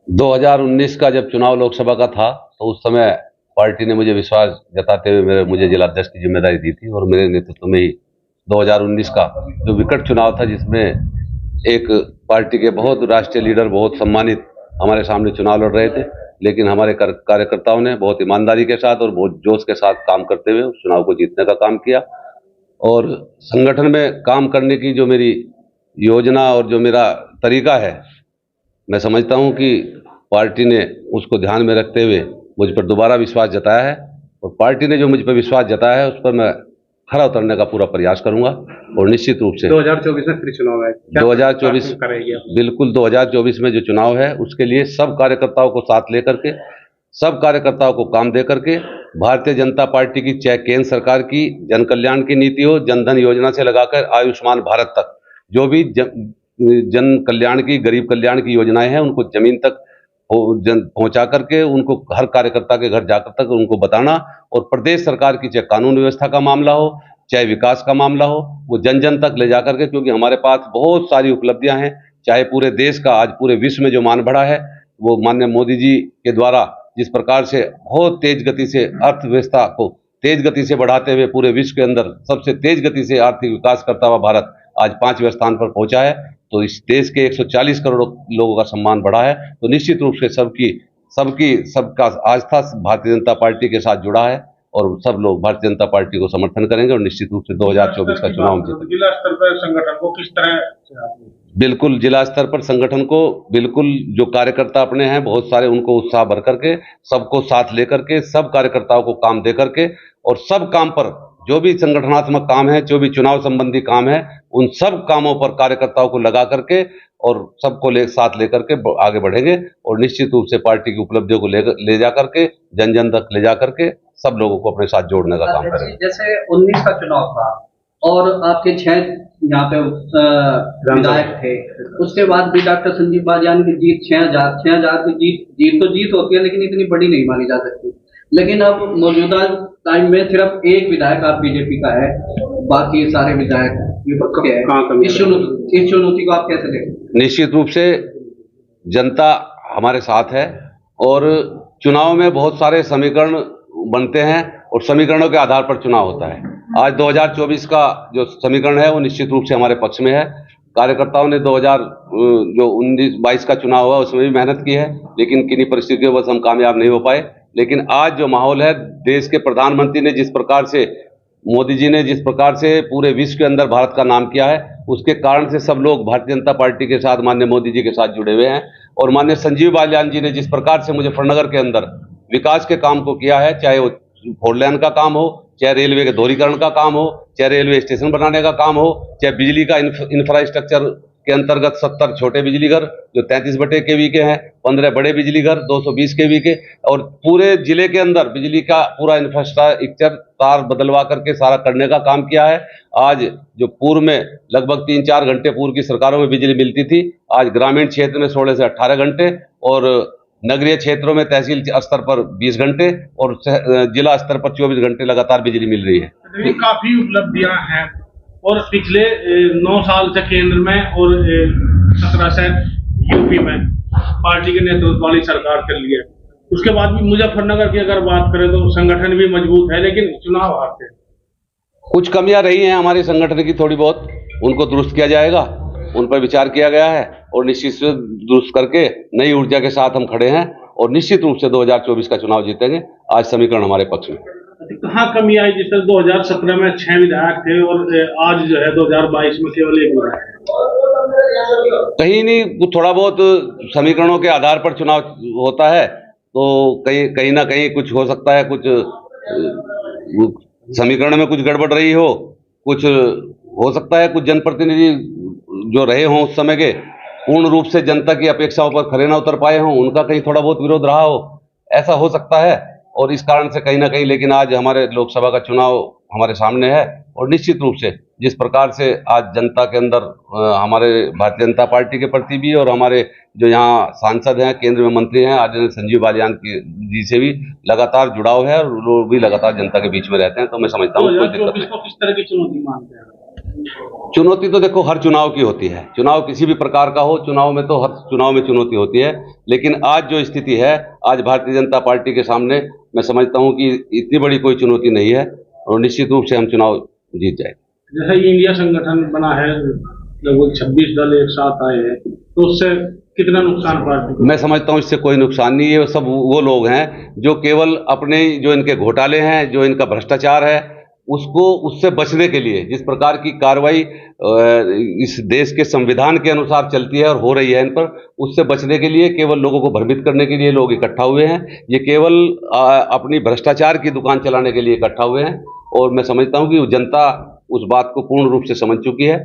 2019 का जब चुनाव लोकसभा का था तो उस समय पार्टी ने मुझे विश्वास जताते हुए मुझे जिलाध्यक्ष की जिम्मेदारी दी थी और मेरे नेतृत्व में ही 2019 का जो विकट चुनाव था, जिसमें एक पार्टी के बहुत राष्ट्रीय लीडर, बहुत सम्मानित हमारे सामने चुनाव लड़ रहे थे, लेकिन हमारे कार्यकर्ताओं ने बहुत ईमानदारी के साथ और बहुत जोश के साथ काम करते हुए उस चुनाव को जीतने का काम किया। और संगठन में काम करने की जो मेरी योजना और जो मेरा तरीका है, मैं समझता हूं कि पार्टी ने उसको ध्यान में रखते हुए मुझ पर दोबारा विश्वास जताया है और पार्टी ने जो मुझ पर विश्वास जताया है उस पर मैं खरा उतरने का पूरा प्रयास करूंगा। और निश्चित रूप से 2024 में फिर चुनाव है, 2024 बिल्कुल 2024 में जो चुनाव है उसके लिए सब कार्यकर्ताओं को साथ लेकर के, सब कार्यकर्ताओं को काम दे करके, भारतीय जनता पार्टी की चाहे केंद्र सरकार की जन कल्याण की नीति हो, जनधन योजना से लगाकर आयुष्मान भारत तक जो भी जन कल्याण की, गरीब कल्याण की योजनाएं हैं उनको जमीन तक पहुंचा करके, उनको हर कार्यकर्ता के घर जाकर तक उनको बताना। और प्रदेश सरकार की चाहे कानून व्यवस्था का मामला हो, चाहे विकास का मामला हो, वो जन जन तक ले जाकर के, क्योंकि हमारे पास बहुत सारी उपलब्धियां हैं। चाहे पूरे देश का, आज पूरे विश्व में जो मान बढ़ा है वो माननीय मोदी जी के द्वारा जिस प्रकार से बहुत तेज गति से अर्थव्यवस्था को तेज गति से बढ़ाते हुए पूरे विश्व के अंदर सबसे तेज गति से आर्थिक विकास करता हुआ भारत आज 5वें स्थान पर पहुंचा है, तो इस देश के 140 करोड़ लोगों का सम्मान बढ़ा है। तो निश्चित रूप से सबका आस्था भारतीय जनता पार्टी के साथ जुड़ा है और सब लोग भारतीय जनता पार्टी को समर्थन करेंगे और निश्चित रूप से 2024 का चुनाव जीतेंगे। जिला स्तर पर संगठन को किस तरह? बिल्कुल जिला स्तर पर संगठन को बिल्कुल जो कार्यकर्ता अपने हैं बहुत सारे, उनको उत्साह भर करके, सबको साथ लेकर के, सब कार्यकर्ताओं को काम दे करके और सब काम पर जो भी संगठनात्मक काम है, जो भी चुनाव संबंधी काम है, उन सब कामों पर कार्यकर्ताओं को लगा करके और सबको साथ लेकर के आगे बढ़ेंगे और निश्चित रूप से पार्टी की उपलब्धियों को ले जा करके, जन जन तक ले जा करके सब लोगों को अपने साथ जोड़ने का काम करेंगे। जैसे 19 का चुनाव था और आपके 6 यहाँ पे विधायक थे, उसके बाद भी डॉक्टर संजीव बालियान की जीत 6,000 की जीत होती है, लेकिन इतनी बड़ी नहीं मानी जा सकती। लेकिन अब मौजूदा टाइम में सिर्फ एक विधायक आप बीजेपी का है, बाकी सारे विधायक विपक्ष के हैं। इस चुनौती को आप कैसे देखें? निश्चित रूप से जनता हमारे साथ है और चुनाव में बहुत सारे समीकरण बनते हैं और समीकरणों के आधार पर चुनाव होता है। आज 2024 का जो समीकरण है वो निश्चित रूप से हमारे पक्ष में है। कार्यकर्ताओं ने 2019-22 का चुनाव हुआ उसमें भी मेहनत की है, लेकिन किन्हीं परिस्थितियों बस हम कामयाब नहीं हो पाए। लेकिन आज जो माहौल है, देश के प्रधानमंत्री ने जिस प्रकार से, मोदी जी ने जिस प्रकार से पूरे विश्व के अंदर भारत का नाम किया है, उसके कारण से सब लोग भारतीय जनता पार्टी के साथ, माननीय मोदी जी के साथ जुड़े हुए हैं। और माननीय संजीव बालियान जी ने जिस प्रकार से मुजफ्फरनगर के अंदर विकास के काम को किया है, चाहे वो 4 लेन का काम हो, चाहे रेलवे के दोहरीकरण का काम हो, चाहे रेलवे स्टेशन बनाने का काम हो, चाहे बिजली का इंफ्रास्ट्रक्चर के अंतर्गत 70 छोटे बिजली घर जो 33 केवी के हैं, 15 बड़े बिजली घर 220 केवी के, और पूरे जिले के अंदर बिजली का पूरा इंफ्रास्ट्रक्चर तार बदलवा करके सारा करने का काम किया है। आज जो पूर्व में लगभग 3-4 घंटे पूर्व की सरकारों में बिजली मिलती थी, आज ग्रामीण क्षेत्र में 16 से 18 घंटे और नगरीय क्षेत्रों में तहसील स्तर पर 20 घंटे और जिला स्तर पर 24 घंटे लगातार बिजली मिल रही है। काफी उपलब्धियां हैं और पिछले 9 साल से केंद्र में और 17 से यूपी में पार्टी के नेतृत्व वाली सरकार चल रही है। उसके बाद भी मुजफ्फरनगर की अगर बात करें तो संगठन भी मजबूत है, लेकिन चुनाव हारते हैं। कुछ कमियां रही हैं हमारे संगठन की, थोड़ी बहुत, उनको दुरुस्त किया जाएगा, उन पर विचार किया गया है और निश्चित से दुरुस्त करके नई ऊर्जा के साथ हम खड़े हैं और निश्चित रूप से 2024 का चुनाव जीतेंगे। आज समीकरण हमारे पक्ष में। कहाँ कमी आई? जिस तरह 2017 में 6 विधायक थे और आज जो है 2022 में केवल 1 विधायक। कहीं नहीं, थोड़ा बहुत समीकरणों के आधार पर चुनाव होता है, तो कहीं ना कहीं कुछ हो सकता है, कुछ समीकरण में कुछ गड़बड़ रही हो, कुछ हो सकता है कुछ जनप्रतिनिधि जो रहे हों उस समय के पूर्ण रूप से जनता की अपेक्षाओं पर खरे ना उतर पाए हों, उनका कहीं थोड़ा बहुत विरोध रहा हो, ऐसा हो सकता है। और इस कारण से कहीं ना कहीं, लेकिन आज हमारे लोकसभा का चुनाव हमारे सामने है और निश्चित रूप से जिस प्रकार से आज जनता के अंदर हमारे भारतीय जनता पार्टी के प्रति भी और हमारे जो यहाँ सांसद हैं, केंद्र में मंत्री हैं, आज संजीव बालियान जी से भी लगातार जुड़ाव है और वो भी लगातार जनता के बीच में रहते हैं, तो मैं समझता हूँ कोई दिक्कत नहीं। किस तरह की चुनौती मानते हैं? चुनौती तो देखो हर चुनाव की होती है, चुनाव किसी भी प्रकार का हो, चुनाव में तो हर चुनाव में चुनौती होती है। लेकिन आज जो स्थिति है, आज भारतीय जनता पार्टी के सामने मैं समझता हूं कि इतनी बड़ी कोई चुनौती नहीं है और निश्चित रूप से हम चुनाव जीत जाएंगे। जैसे ये इंडिया संगठन बना है, लगभग 26 दल एक साथ आए हैं, तो उससे कितना नुकसान पार्टी को? मैं समझता हूं इससे कोई नुकसान नहीं है। सब वो लोग हैं जो केवल अपने जो इनके घोटाले हैं, जो इनका भ्रष्टाचार है, उससे बचने के लिए जिस प्रकार की कार्रवाई इस देश के संविधान के अनुसार चलती है और हो रही है इन पर, उससे बचने के लिए केवल लोगों को भ्रमित करने के लिए लोग इकट्ठा हुए हैं। ये केवल अपनी भ्रष्टाचार की दुकान चलाने के लिए इकट्ठा हुए हैं और मैं समझता हूं कि जनता उस बात को पूर्ण रूप से समझ चुकी है।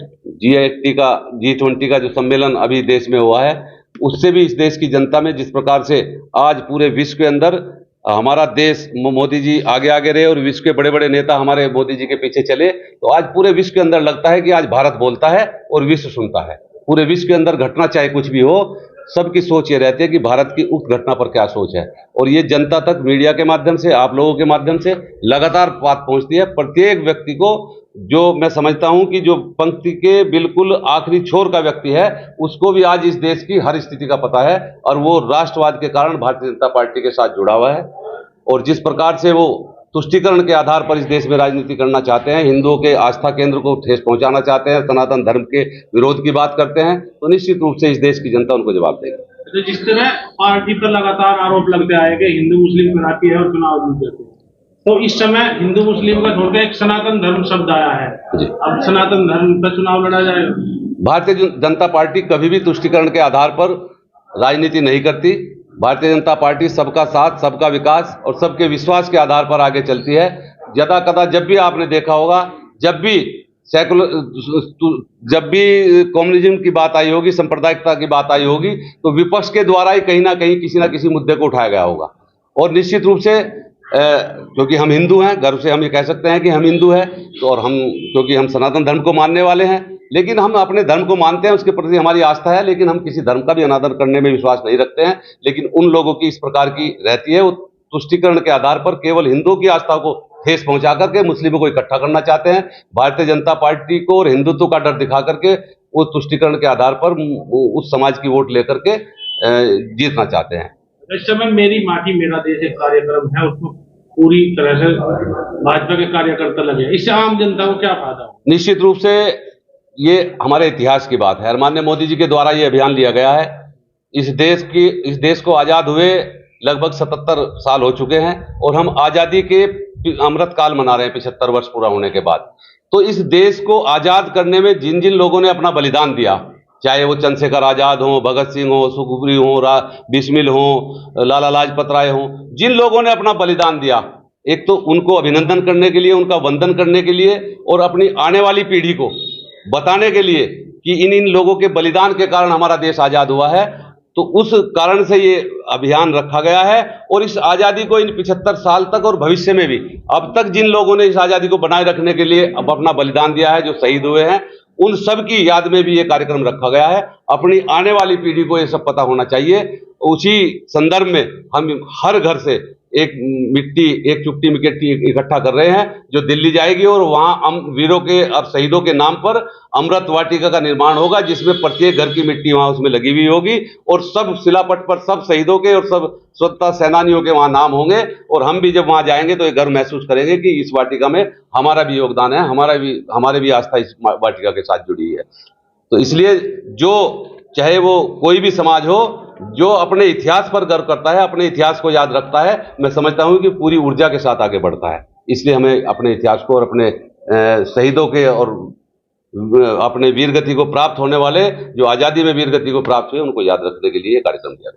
G20 का जो सम्मेलन अभी देश में हुआ है, उससे भी इस देश की जनता में जिस प्रकार से आज पूरे विश्व के अंदर हमारा देश, मोदी जी आगे आगे रहे और विश्व के बड़े बड़े नेता हमारे मोदी जी के पीछे चले, तो आज पूरे विश्व के अंदर लगता है कि आज भारत बोलता है और विश्व सुनता है। पूरे विश्व के अंदर घटना चाहे कुछ भी हो, सबकी सोच ये रहती है कि भारत की उक्त घटना पर क्या सोच है, और ये जनता तक मीडिया के माध्यम से, आप लोगों के माध्यम से लगातार बात पहुंचती है। प्रत्येक व्यक्ति को, जो मैं समझता हूं कि जो पंक्ति के बिल्कुल आखिरी छोर का व्यक्ति है, उसको भी आज इस देश की हर स्थिति का पता है और वो राष्ट्रवाद के कारण भारतीय जनता पार्टी के साथ जुड़ा हुआ है। और जिस प्रकार से वो तुष्टीकरण के आधार पर इस देश में राजनीति करना चाहते हैं, हिंदुओं के आस्था केंद्र को ठेस पहुंचाना चाहते हैं, सनातन धर्म के विरोध की बात करते हैं, तो निश्चित रूप से इस देश की जनता उनको जवाब देगी। तो जिस तरह पार्टी पर लगातार आरोप लगते आए कि हिंदू मुस्लिम बनाती है और चुनाव जीत जाती है, तो इस समय हिंदू मुस्लिम का छोड़कर एक सनातन धर्म शब्द आया है। अब सनातन धर्म पर चुनाव लड़ा जाएगा। भारतीय जनता पार्टी कभी भी तुष्टीकरण के आधार पर राजनीति नहीं करती। भारतीय जनता पार्टी सबका साथ, सबका विकास और सबके विश्वास के आधार पर आगे चलती है। यदा कदा जब भी आपने देखा होगा, जब भी कम्युनिज्म की बात आई होगी, सांप्रदायिकता की बात आई होगी, तो विपक्ष के द्वारा ही कहीं ना कहीं किसी ना किसी मुद्दे को उठाया गया होगा। और निश्चित रूप से क्योंकि हम हिंदू हैं, गर्व से हम ये कह सकते हैं कि हम हिंदू हैं, तो और हम क्योंकि हम सनातन धर्म को मानने वाले हैं, लेकिन हम अपने धर्म को मानते हैं, उसके प्रति हमारी आस्था है, लेकिन हम किसी धर्म का भी अनादर करने में विश्वास नहीं रखते हैं। लेकिन उन लोगों की इस प्रकार की रहती है, वो तुष्टीकरण के आधार पर केवल हिंदुओं की आस्था को ठेस पहुंचा करके मुस्लिमों को इकट्ठा करना चाहते हैं। भारतीय जनता पार्टी को और हिंदुत्व का डर दिखा करके वो तुष्टीकरण के आधार पर उस समाज की वोट लेकर के जीतना चाहते हैं। इस समय मेरी माटी मेरा देश एक कार्यक्रम है, उसको पूरी तरह से भाजपा के कार्यकर्ता लगे, इससे आम जनता को क्या फायदा हो? निश्चित रूप से ये हमारे इतिहास की बात है। माननीय मोदी जी के द्वारा ये अभियान लिया गया है। इस देश को आजाद हुए लगभग 77 साल हो चुके हैं और हम आजादी के अमृत काल मना रहे हैं 75 वर्ष पूरा होने के बाद। तो इस देश को आजाद करने में जिन जिन लोगों ने अपना बलिदान दिया, चाहे वो चंद्रशेखर आजाद हो, भगत सिंह हो, सुखबीर हो, बिस्मिल हो, लाला लाजपत राय हो, जिन लोगों ने अपना बलिदान दिया, एक तो उनको अभिनंदन करने के लिए, उनका वंदन करने के लिए और अपनी आने वाली पीढ़ी को बताने के लिए कि इन लोगों के बलिदान के कारण हमारा देश आजाद हुआ है, तो उस कारण से ये अभियान रखा गया है। और इस आजादी को इन 75 साल तक और भविष्य में भी अब तक जिन लोगों ने इस आजादी को बनाए रखने के लिए अब अपना बलिदान दिया है, जो शहीद हुए हैं, उन सब की याद में भी ये कार्यक्रम रखा गया है। अपनी आने वाली पीढ़ी को ये सब पता होना चाहिए। उसी संदर्भ में हम हर घर से एक चुट्टी मिट्टी इकट्ठा कर रहे हैं, जो दिल्ली जाएगी और वहां वीरों के और शहीदों के नाम पर अमृत वाटिका का निर्माण होगा, जिसमें प्रत्येक घर की मिट्टी वहां उसमें लगी हुई होगी और सब शिलापट पर सब शहीदों के और सब स्वतंत्रता सेनानियों के वहां नाम होंगे। और हम भी जब वहां जाएंगे तो ये गर्व महसूस करेंगे कि इस वाटिका में हमारा भी योगदान है, हमारे भी आस्था इस वाटिका के साथ जुड़ी है। तो इसलिए जो चाहे वो कोई भी समाज हो, जो अपने इतिहास पर गर्व करता है, अपने इतिहास को याद रखता है, मैं समझता हूं कि पूरी ऊर्जा के साथ आगे बढ़ता है। इसलिए हमें अपने इतिहास को और अपने शहीदों के और अपने वीरगति को प्राप्त होने वाले, जो आज़ादी में वीरगति को प्राप्त हुए, उनको याद रखने के लिए कार्यक्रम किया।